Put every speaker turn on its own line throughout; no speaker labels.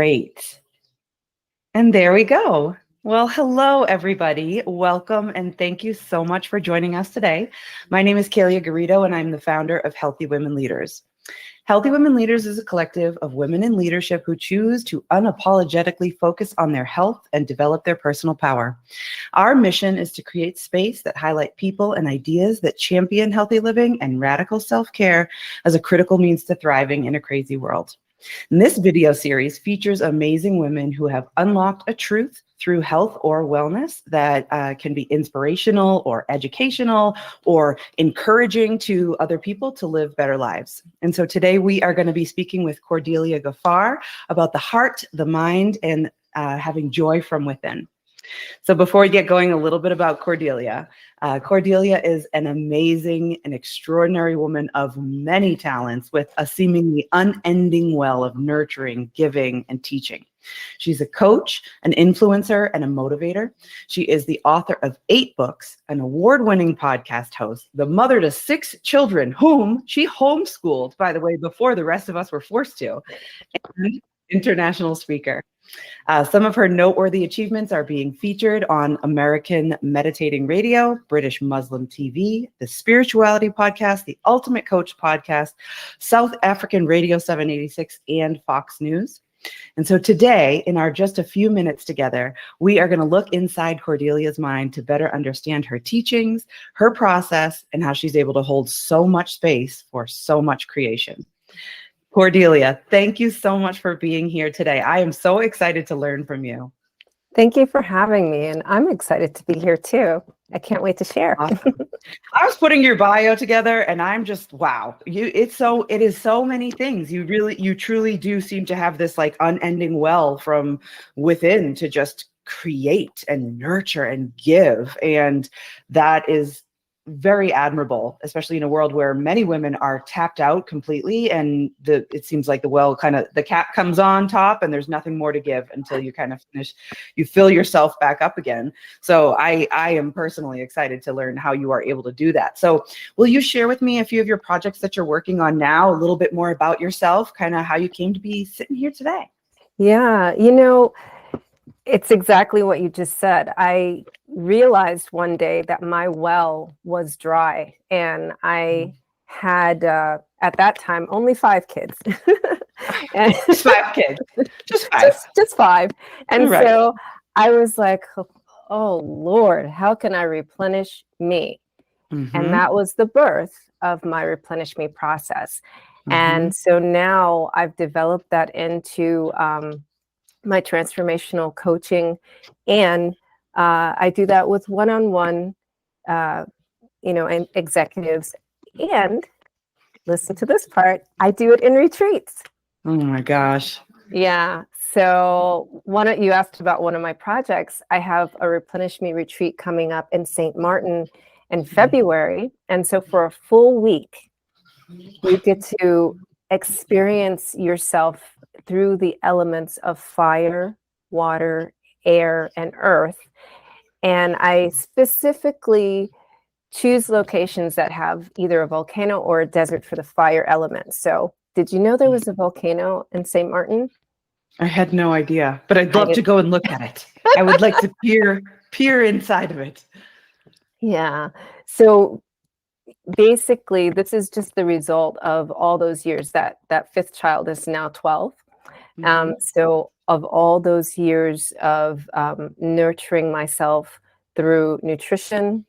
Great. And there we go. Well, hello, everybody. Welcome, and thank you so much for joining us today. My name is Cordelia Gaffar, and I'm the founder of Healthy Women Leaders. Healthy Women Leaders is a collective of women in leadership who choose to unapologetically focus on their health and develop their personal power. Our mission is to create space that highlight people and ideas that champion healthy living and radical self-care as a critical means to thriving in a crazy world. And this video series features amazing women who have unlocked a truth through health or wellness that can be inspirational or educational or encouraging to other people to live better lives. And so today we are going to be speaking with Cordelia Gaffar about the heart, the mind, and having joy from within. So before we get going, a little bit about Cordelia. Cordelia is an amazing and extraordinary woman of many talents with a seemingly unending well of nurturing, giving, and teaching. She's a coach, an influencer, and a motivator. She is the author of 8 books, an award-winning podcast host, the mother to 6 children, whom she homeschooled, by the way, before the rest of us were forced to, and international speaker. Some of her noteworthy achievements are being featured on American Meditating Radio, British Muslim TV, the Spirituality Podcast, the Ultimate Coach Podcast, South African Radio 786, and Fox News. And so today, in our just a few minutes together, we are going to look inside Cordelia's mind to better understand her teachings, her process, and how she's able to hold so much space for so much creation. Cordelia, thank you so much for being here today. I am so excited to learn from you.
Thank you for having me, and I'm excited to be here too. I can't wait to share.
Awesome. I was putting your bio together, and I'm just wow. It is so many things. You truly do seem to have this like unending well from within to just create and nurture and give, and that is very admirable, especially in a world where many women are tapped out completely, and it seems like the cap comes on top and there's nothing more to give until you kind of finish, you fill yourself back up again. So I am personally excited to learn how you are able to do that. So will you share with me a few of your projects that you're working on now, a little bit more about yourself, kind of how you came to be sitting here today?
Yeah, it's exactly what you just said. I realized one day that my well was dry, and I had, at that time, only 5 kids. And
Just 5 kids. Just 5.
Just 5. And
right.
So I was like, oh, Lord, how can I replenish me?
Mm-hmm.
And that was the birth of my Replenish Me process.
Mm-hmm.
And so now I've developed that into my transformational coaching, and I do that with one-on-one, and executives. And listen to this part, I do it in retreats.
Oh my gosh.
Yeah. So you asked about one of my projects. I have a Replenish Me retreat coming up in St. Martin in February. And so for a full week, you get to experience yourself through the elements of fire, water, air, and earth. And I specifically choose locations that have either a volcano or a desert for the fire element. So did you know there was a volcano in St. Martin?
I had no idea, but I'd love to go and look at it. I would like to peer inside of it.
Yeah. So basically, this is just the result of all those years. That 5th child is now 12.
Mm-hmm.
So of all those years of nurturing myself through nutrition,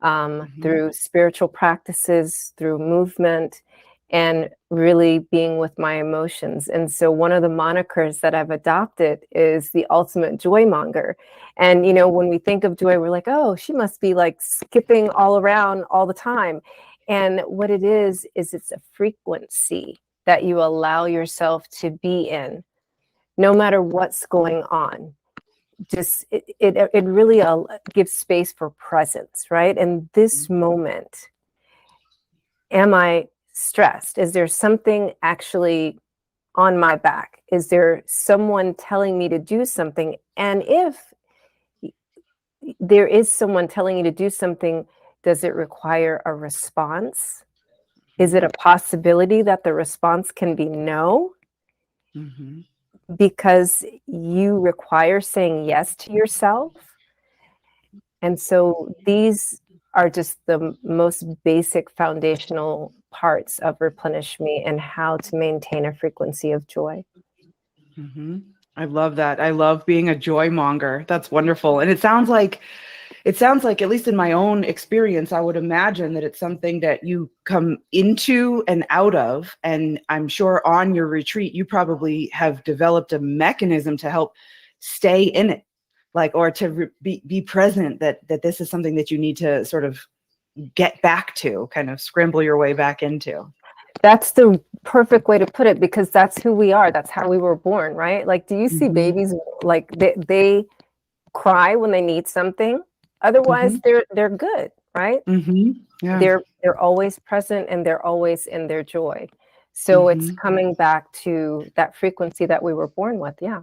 through spiritual practices, through movement, and really being with my emotions. And so one of the monikers that I've adopted is the ultimate Joy Monger. And, when we think of joy, we're like, oh, she must be like skipping all around all the time. And what it is it's a frequency that you allow yourself to be in, no matter what's going on. Just it really gives space for presence, right? In this moment, am I stressed? Is there something actually on my back? Is there someone telling me to do something? And if there is someone telling you to do something, does it require a response? Is it a possibility that the response can be no?
Mm-hmm.
because you require saying yes to yourself. And so these are just the most basic foundational parts of Replenish Me and how to maintain a frequency of joy.
Mm-hmm. I love that. I love being a joy monger. That's wonderful. And it sounds like, at least in my own experience, I would imagine that it's something that you come into and out of. And I'm sure on your retreat, you probably have developed a mechanism to help stay in it, like, or to be present that this is something that you need to sort of get back to, kind of scramble your way back into.
That's the perfect way to put it, because that's who we are. That's how we were born, right? Like, do you see babies, like they cry when they need something? Otherwise, they're good, right?
Yeah.
They're always present and they're always in their joy. So it's coming back to that frequency that we were born with. Yeah.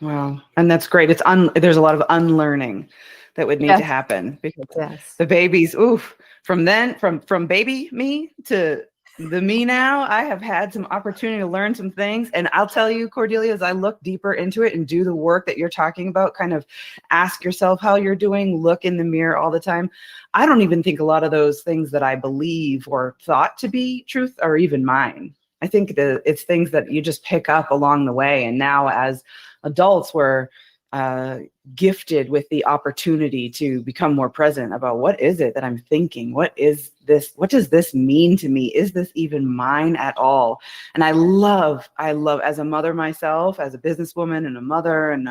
Wow. And that's great. There's a lot of unlearning that would need to happen, because the babies, from baby me to the me now, I have had some opportunity to learn some things. And I'll tell you, Cordelia, as I look deeper into it and do the work that you're talking about, kind of ask yourself how you're doing, look in the mirror all the time. I don't even think a lot of those things that I believe or thought to be truth are even mine. I think that it's things that you just pick up along the way. And now as adults, we're gifted with the opportunity to become more present about what is it that I'm thinking? What is this? What does this mean to me? Is this even mine at all? And I love as a mother myself, as a businesswoman and a mother, and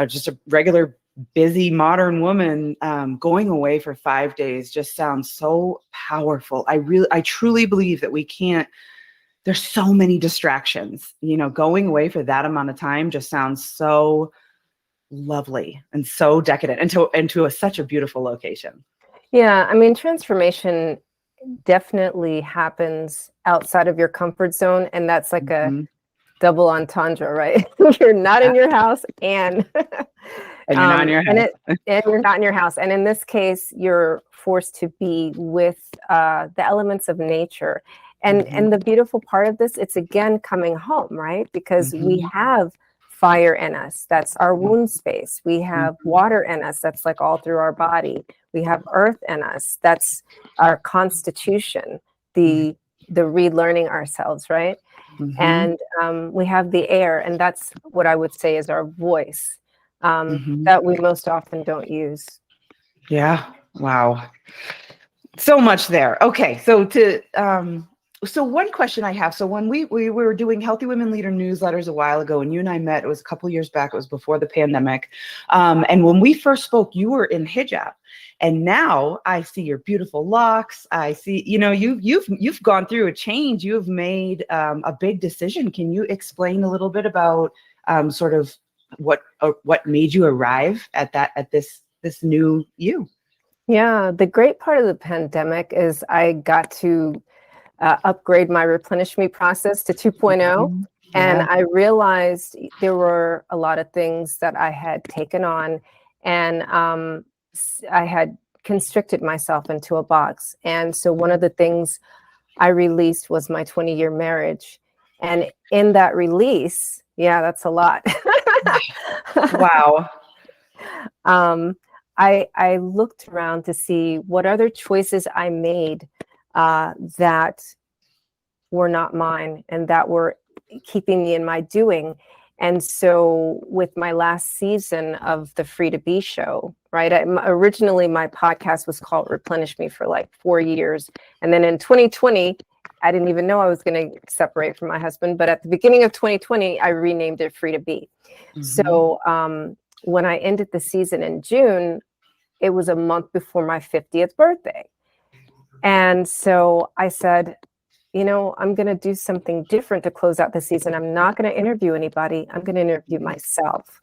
just a regular busy modern woman, going away for 5 days just sounds so powerful. I truly believe that we can't. There's so many distractions, going away for that amount of time just sounds so lovely and so decadent, and to such a beautiful location.
Yeah. I mean, transformation definitely happens outside of your comfort zone. And that's like a double entendre, right? You're not in your house and
you're not in your house.
And you're not in your house. And in this case, you're forced to be with the elements of nature. And the beautiful part of this, it's again coming home, right? Because we have fire in us. That's our wound space. We have water in us. That's like all through our body. We have earth in us. That's our constitution, the relearning ourselves, right? And we have the air, and that's what I would say is our voice, that we most often don't use.
Yeah. Wow. So much there. Okay. So one question I have, so when we were doing Healthy Women Leader newsletters a while ago, and you and I met, it was a couple years back, it was before the pandemic. And when we first spoke, you were in hijab. And now I see your beautiful locks. I see, you've gone through a change. You've made a big decision. Can you explain a little bit about sort of what made you arrive at this new you?
Yeah, the great part of the pandemic is I got to upgrade my Replenish Me process to 2.0. And I realized there were a lot of things that I had taken on, and I had constricted myself into a box. And so one of the things I released was my 20-year marriage. And in that release, that's a lot.
Wow.
I looked around to see what other choices I made that were not mine and that were keeping me in my doing. And so with my last season of the Free to Be show, right? Originally, my podcast was called Replenish Me for like 4 years. And then in 2020, I didn't even know I was going to separate from my husband. But at the beginning of 2020, I renamed it Free to Be. So when I ended the season in June, it was a month before my 50th birthday. And so I said, I'm going to do something different to close out the season. I'm not going to interview anybody. I'm going to interview myself.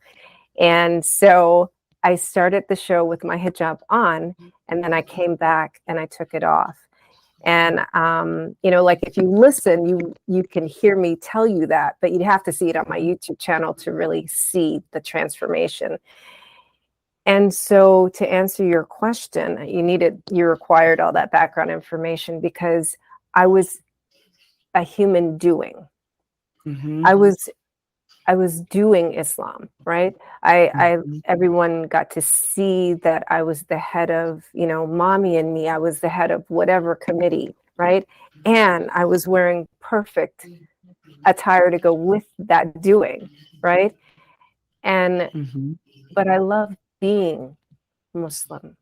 And so I started the show with my hijab on, and then I came back and I took it off. And, like if you listen, you can hear me tell you that, but you'd have to see it on my YouTube channel to really see the transformation. And so to answer your question, you required all that background information because I was a human doing. I was was doing Islam, right? Everyone got to see that I was the head of, Mommy and Me. I was the head of whatever committee, right? And I was wearing perfect attire to go with that doing, right? And but I love being Muslim.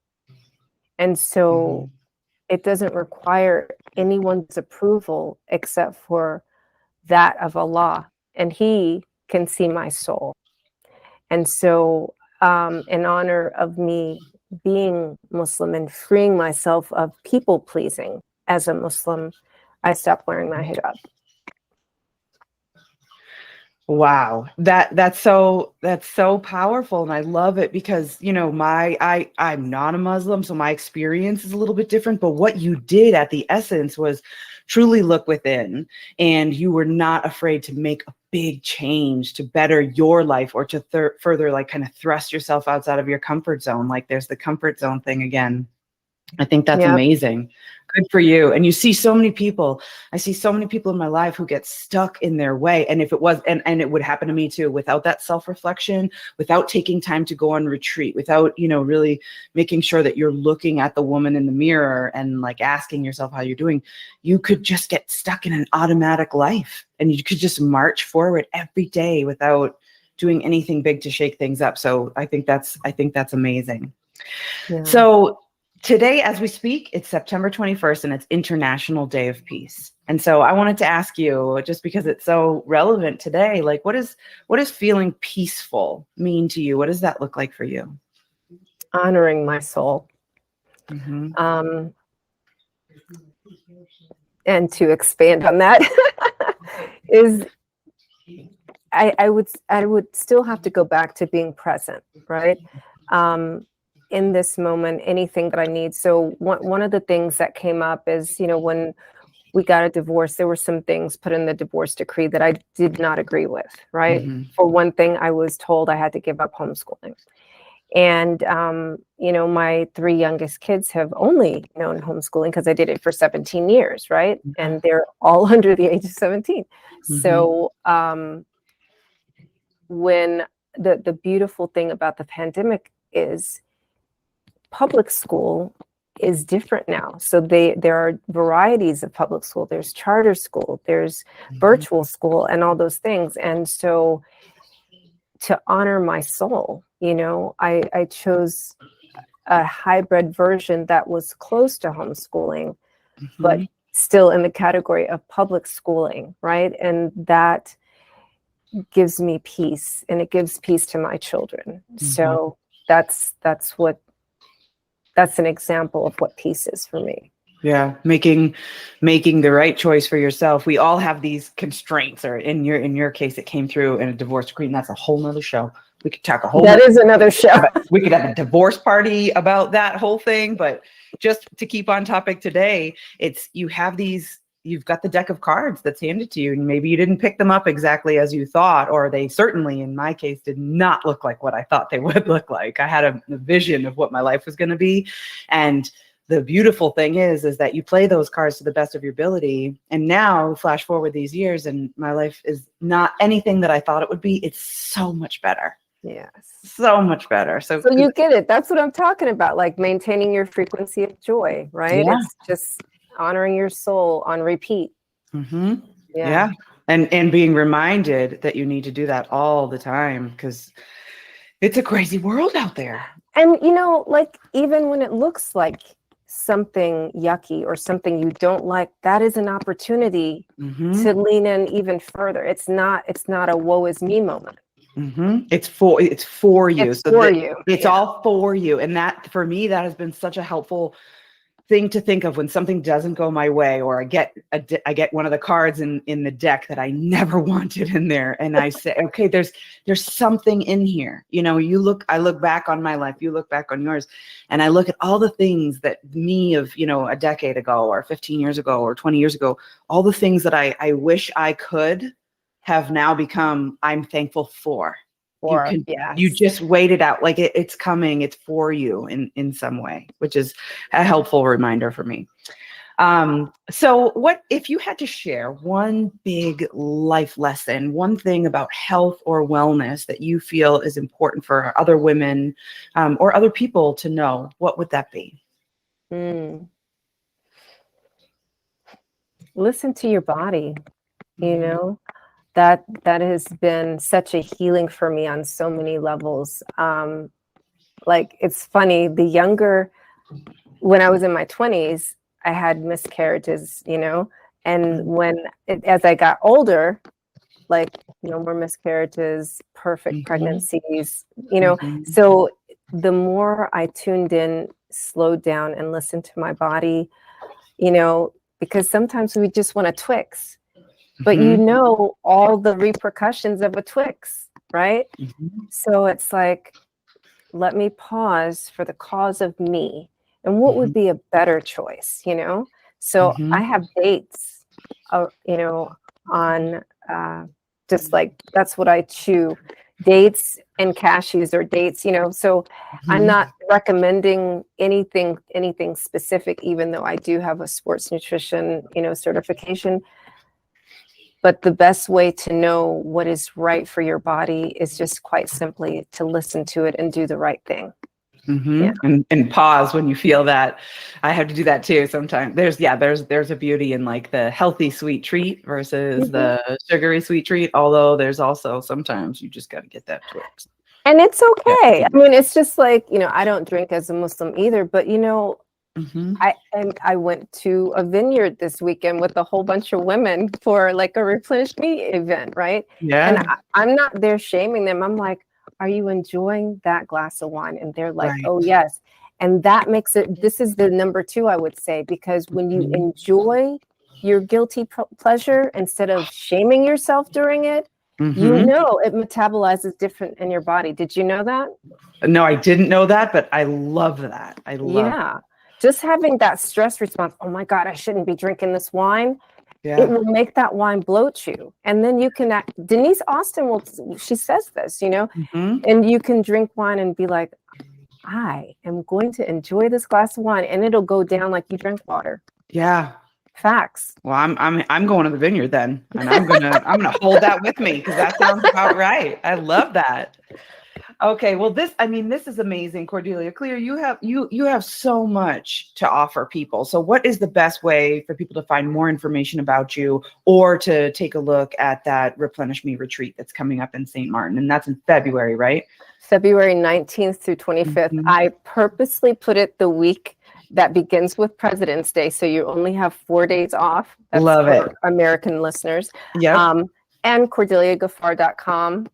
And so it doesn't require anyone's approval except for that of Allah, and He can see my soul. And so, in honor of me being Muslim and freeing myself of people pleasing as a Muslim, I stopped wearing my hijab.
Wow. That's so powerful. And I love it because, I'm not a Muslim, so my experience is a little bit different. But what you did at the essence was truly look within, and you were not afraid to make a big change to better your life or to further like kind of thrust yourself outside of your comfort zone. Like there's the comfort zone thing again. I think that's amazing. Good for you. And you see so many people, I see so many people in my life who get stuck in their way. And if it was, and it would happen to me too, without that self-reflection, without taking time to go on retreat, without, really making sure that you're looking at the woman in the mirror and like asking yourself how you're doing, you could just get stuck in an automatic life and you could just march forward every day without doing anything big to shake things up. So I think that's amazing. Yeah. So today, as we speak, it's September 21st and it's International Day of Peace. And so I wanted to ask you, just because it's so relevant today, like what does feeling peaceful mean to you? What does that look like for you?
Honoring my soul. And to expand on that is I would still have to go back to being present, right? In this moment, anything that I need. So one of the things that came up is, when we got a divorce, there were some things put in the divorce decree that I did not agree with, right? For one thing, I was told I had to give up homeschooling. And, my 3 youngest kids have only known homeschooling because I did it for 17 years, right? And they're all under the age of 17. So when the beautiful thing about the pandemic is public school is different now. So there are varieties of public school. There's charter school, there's virtual school, and all those things. And so to honor my soul, I chose a hybrid version that was close to homeschooling, but still in the category of public schooling, right? And that gives me peace, and it gives peace to my children. So that's an example of what peace is for me.
Yeah, making the right choice for yourself. We all have these constraints, or in your case, it came through in a divorce decree, and that's a whole nother show. We could talk a whole.
That is another show.
We could have a divorce party about that whole thing. But just to keep on topic today, you've got the deck of cards that's handed to you, and maybe you didn't pick them up exactly as you thought, or they certainly, in my case, did not look like what I thought they would look like. I had a vision of what my life was going to be. And the beautiful thing is that you play those cards to the best of your ability. And now flash forward these years and my life is not anything that I thought it would be. It's so much better.
Yes.
So much better. So
you get it. That's what I'm talking about. Like maintaining your frequency of joy, right? Yeah. It's just honoring your soul on repeat.
Yeah. And being reminded that you need to do that all the time, because it's a crazy world out there.
And, like, even when it looks like something yucky or something you don't like, that is an opportunity to lean in even further. It's not a woe is me moment.
It's for you.
It's for you.
It's all for you. And that, for me, that has been such a helpful thing to think of when something doesn't go my way, or I get one of the cards in the deck that I never wanted in there. And I say, okay, there's something in here. I look back on my life, you look back on yours, and I look at all the things that me of, a decade ago or 15 years ago or 20 years ago, all the things that I wish I could have now become, I'm thankful for. You just wait it out. Like it's coming, it's for you in some way, which is a helpful reminder for me. So what if you had to share one big life lesson, one thing about health or wellness that you feel is important for other women or other people to know, what would that be?
Listen to your body, you know, that has been such a healing for me on so many levels. Like, it's funny, when I was in my 20s, I had miscarriages, and as I got older, like, no more miscarriages, perfect pregnancies, so the more I tuned in, slowed down, and listened to my body, because sometimes we just want a Twix, but all the repercussions of a Twix, right? So it's like, let me pause for the cause of me and what would be a better choice, So I have dates, on just like, that's what I chew, dates and cashews, or dates, so I'm not recommending anything specific, even though I do have a sports nutrition, certification. But the best way to know what is right for your body is just quite simply to listen to it and do the right thing.
And pause when you feel that. I have to do that too sometimes. There's a beauty in like the healthy sweet treat versus the sugary sweet treat, although there's also sometimes you just got to get that Twix.
And it's okay. I mean, it's just like, I don't drink as a Muslim either, but I went to a vineyard this weekend with a whole bunch of women for like a Replenish Me event, right?
Yeah.
And I'm not there shaming them. I'm like, are you enjoying that glass of wine? And they're like, oh, yes. And that makes it, this is the number 2, I would say, because when you enjoy your guilty pleasure instead of shaming yourself during it, it metabolizes different in your body. Did you know that?
No, I didn't know that, but I love that.
Yeah. Just having that stress response, oh my God, I shouldn't be drinking this wine. Yeah. It will make that wine bloat you. And then you can Denise Austin she says this, and you can drink wine and be like, I am going to enjoy this glass of wine, and it'll go down like you drink water.
Yeah.
Facts.
Well, I'm going to the vineyard then, and I'm gonna hold that with me, because that sounds about right. I love that. Okay, well, this is amazing, Cordelia. Clear, you have so much to offer people. So what is the best way for people to find more information about you, or to take a look at that Replenish Me retreat that's coming up in St. Martin? And that's in February, right?
February 19th through 25th. I purposely put it the week that begins with President's Day, so you only have 4 days off. That's
Love it.
American listeners.
Yeah.
And CordeliaGaffar.com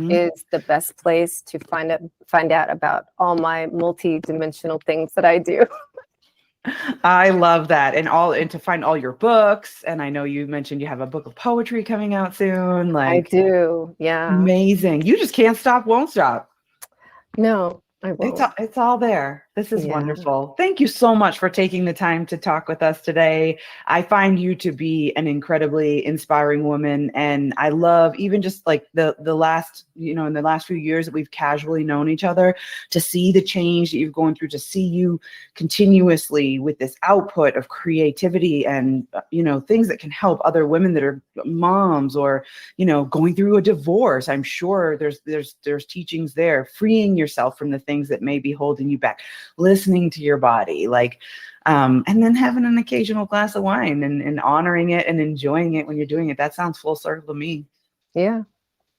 is the best place to find out about all my multi-dimensional things that I do.
I love that. And to find all your books. And I know you mentioned you have a book of poetry coming out soon.
I do. Yeah.
Amazing. You just can't stop, won't stop.
No, I won't.
It's all there. This is wonderful. Thank you so much for taking the time to talk with us today. I find you to be an incredibly inspiring woman. And I love, even just like the last, in the last few years that we've casually known each other, to see the change that you've gone through, to see you continuously with this output of creativity and, things that can help other women that are moms or, going through a divorce. I'm sure there's teachings there, freeing yourself from the things that may be holding you back, listening to your body, and then having an occasional glass of wine and honoring it and enjoying it when you're doing it. That sounds full circle to me.
Yeah,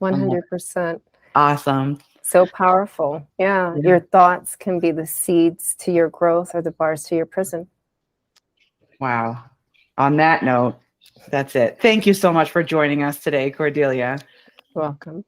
100%.
Awesome.
So powerful. Yeah. Your thoughts can be the seeds to your growth or the bars to your prison.
Wow. On that note, that's it. Thank you so much for joining us today, Cordelia.
Welcome.